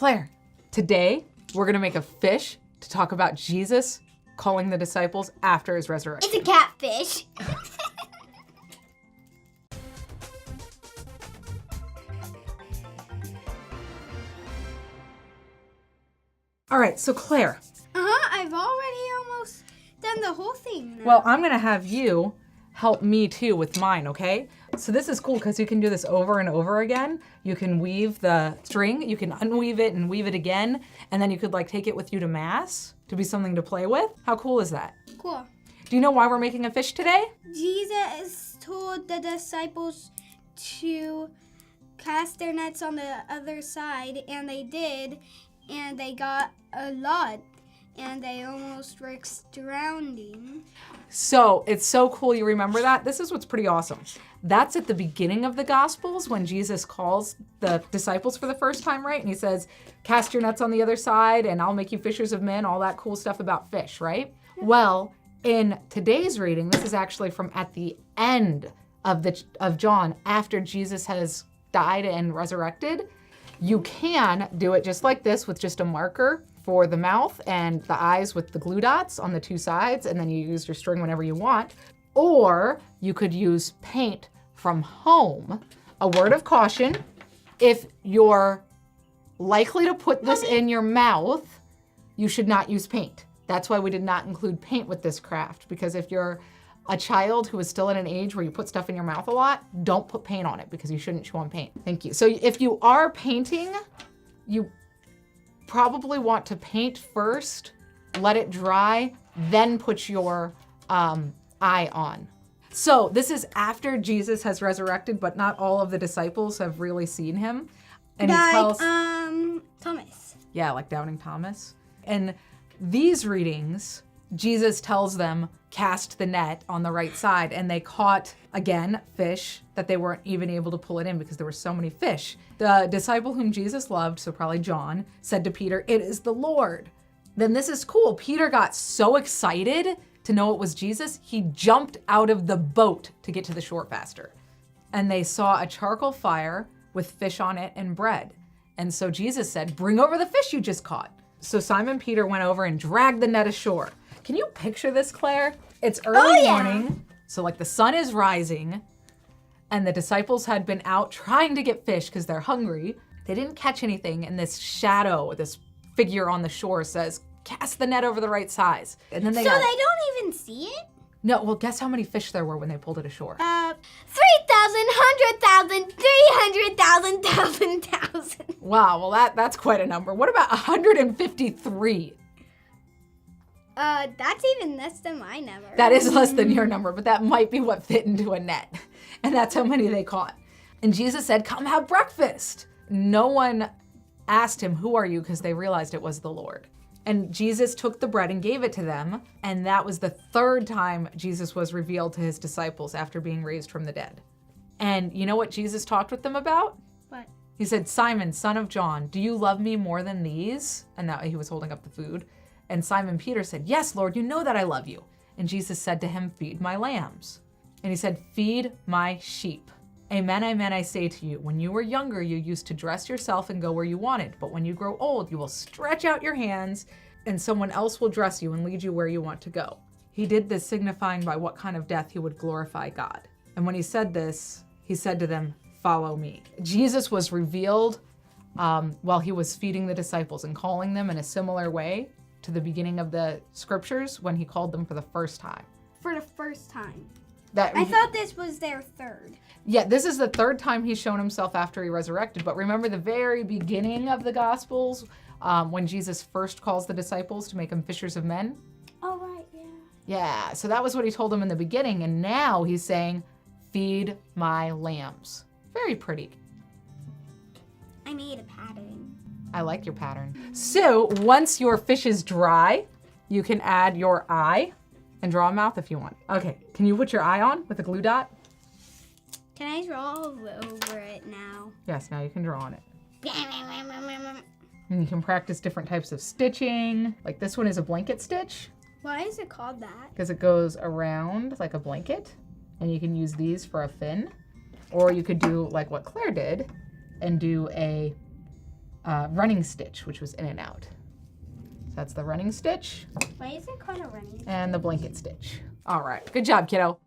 Claire, today we're gonna make a fish to talk about Jesus calling the disciples after his resurrection. It's a catfish. All right, so Claire. I've already almost done the whole thing now. Well, I'm gonna have you help me too with mine, okay? So this is cool because you can do this over and over again. You can weave the string, you can unweave it and weave it again, and then you could like take it with you to mass to be something to play with. How cool is that? Cool. Do you know why we're making a fish today? Jesus told the disciples to cast their nets on the other side, and they did, and they got a lot, and they almost were drowning. So it's so cool you remember that. This is what's pretty awesome. That's at the beginning of the Gospels when Jesus calls the disciples for the first time, right? And he says, cast your nets on the other side and I'll make you fishers of men, all that cool stuff about fish, right? Well, in today's reading, this is actually from at the end of John, after Jesus has died and resurrected. You can do it just like this with just a marker for the mouth and the eyes with the glue dots on the two sides, and then you use your string whenever you want. Or you could use paint from home. A word of caution, if you're likely to put this in your mouth, you should not use paint. That's why we did not include paint with this craft, because if you're a child who is still in an age where you put stuff in your mouth a lot, don't put paint on it because you shouldn't chew on paint. Thank you. So if you are painting, you probably want to paint first, let it dry, then put your eye on. So this is after Jesus has resurrected, but not all of the disciples have really seen him. And he tells, Thomas. yeah, like doubting Thomas. And these readings, Jesus tells them, cast the net on the right side, and they caught, again, fish that they weren't even able to pull it in because there were so many fish. The disciple whom Jesus loved, so probably John, said to Peter, "It is the Lord." Then this is cool. Peter got so excited to know it was Jesus, he jumped out of the boat to get to the shore faster. And they saw a charcoal fire with fish on it and bread. And so Jesus said, "Bring over the fish you just caught." So Simon Peter went over and dragged the net ashore. Can you picture this, Claire? It's early morning, so like the sun is rising, and the disciples had been out trying to get fish because they're hungry. They didn't catch anything, and this shadow, this figure on the shore says, cast the net over the right size. And then they they don't even see it? No, well, guess how many fish there were when they pulled it ashore? 3,000, 100,000, 300,000, 1,000. Wow, well that's quite a number. What about 153? That's even less than my number. That is less than your number, but that might be what fit into a net. And that's how many they caught. And Jesus said, "Come have breakfast." No one asked him, "Who are you?" because they realized it was the Lord. And Jesus took the bread and gave it to them. And that was the third time Jesus was revealed to his disciples after being raised from the dead. And you know what Jesus talked with them about? What? He said, "Simon, son of John, do you love me more than these?" And now he was holding up the food. And Simon Peter said, "Yes, Lord, you know that I love you." And Jesus said to him, "Feed my lambs." And he said, "Feed my sheep. Amen, amen, I say to you, when you were younger, you used to dress yourself and go where you wanted. But when you grow old, you will stretch out your hands and someone else will dress you and lead you where you want to go." He did this signifying by what kind of death he would glorify God. And when he said this, he said to them, "Follow me." Jesus was revealed while he was feeding the disciples and calling them in a similar way to the beginning of the scriptures when he called them for the first time. For the first time. That I thought this was their third. Yeah, this is the third time he's shown himself after he resurrected. But remember the very beginning of the Gospels when Jesus first calls the disciples to make them fishers of men? Oh, right, yeah. Yeah, so that was what he told them in the beginning. And now he's saying, "Feed my lambs." Very pretty. I made a pattern. I like your pattern. So once your fish is dry, you can add your eye and draw a mouth if you want. Okay, can you put your eye on with a glue dot? Can I draw over it now? Yes, now you can draw on it. And you can practice different types of stitching. Like this one is a blanket stitch Why is it called that? because it goes around like a blanket, and you can use these for a fin. Or you could do like what Claire did and do a running stitch, which was in and out. So that's the running stitch Why is it called a running? and the blanket stitch. All right, good job, kiddo.